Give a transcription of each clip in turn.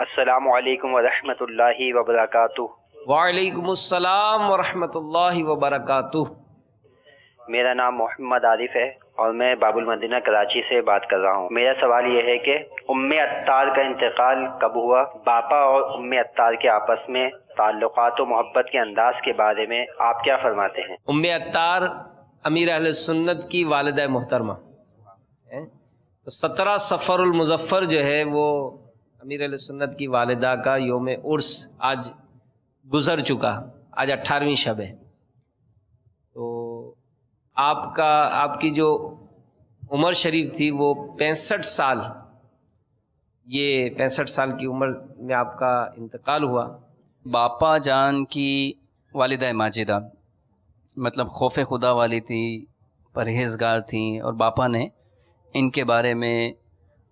السلام علیکم ورحمۃ اللہ وبرکاتہ۔ وعلیکم السلام ورحمۃ اللہ وبرکاتہ۔ میرا نام محمد عارف ہے اور میں باب المدینہ کراچی سے بات کر رہا ہوں۔ میرا سوال یہ ہے کہ ام عطار کا انتقال کب ہوا؟ باپا اور ام عطار کے آپس میں تعلقات و محبت کے انداز کے بارے میں آپ کیا فرماتے ہیں؟ ام عطار امیر اہل سنت کی والدہ محترمہ ہے۔ تو 17 صفر المظفر جو ہے وہ امیر اہل سنت کی والدہ کا یوم عرس آج گزر چکا، آج 18ویں شب ہے۔ تو آپ کی جو عمر شریف تھی وہ 65 سال، یہ 65 سال کی عمر میں آپ کا انتقال ہوا۔ باپا جان کی والدہ ماجدہ مطلب خوف خدا والی تھی، پرہیزگار تھیں، اور باپا نے ان کے بارے میں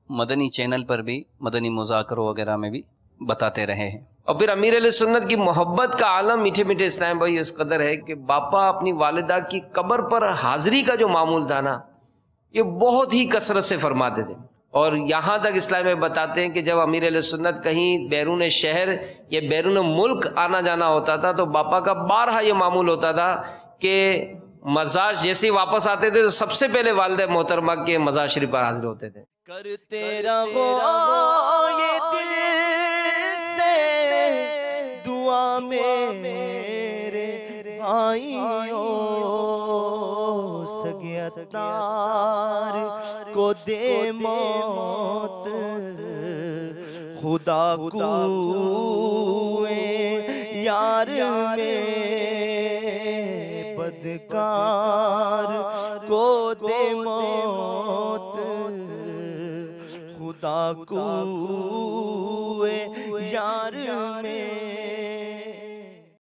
مدنی چینل پر بھی، مدنی مذاکروں وغیرہ میں بھی بتاتے رہے ہیں۔ اور پھر امیر علیہ سنت کی محبت کا عالم میٹھے میٹھے اسلام بھائی اس قدر ہے کہ باپا اپنی والدہ کی قبر پر حاضری کا جو معمول تھا نا، یہ بہت ہی کثرت سے فرماتے تھے۔ اور یہاں تک اسلام میں بتاتے ہیں کہ جب امیر علیہ سنت کہیں بیرون شہر یا بیرون ملک آنا جانا ہوتا تھا تو باپا کا بارہا یہ معمول ہوتا تھا کہ مزار جیسے ہی واپس آتے تھے تو سب سے پہلے والدہ محترمہ کے مزار شریف پر حاضر ہوتے تھے۔ کرتے رہو یہ دل سے دعا میرے بھائیوں، سگے عطار کو دے موت، خدا کوئے یار میں بدکار کو دے موت، خدا کوئے یار میں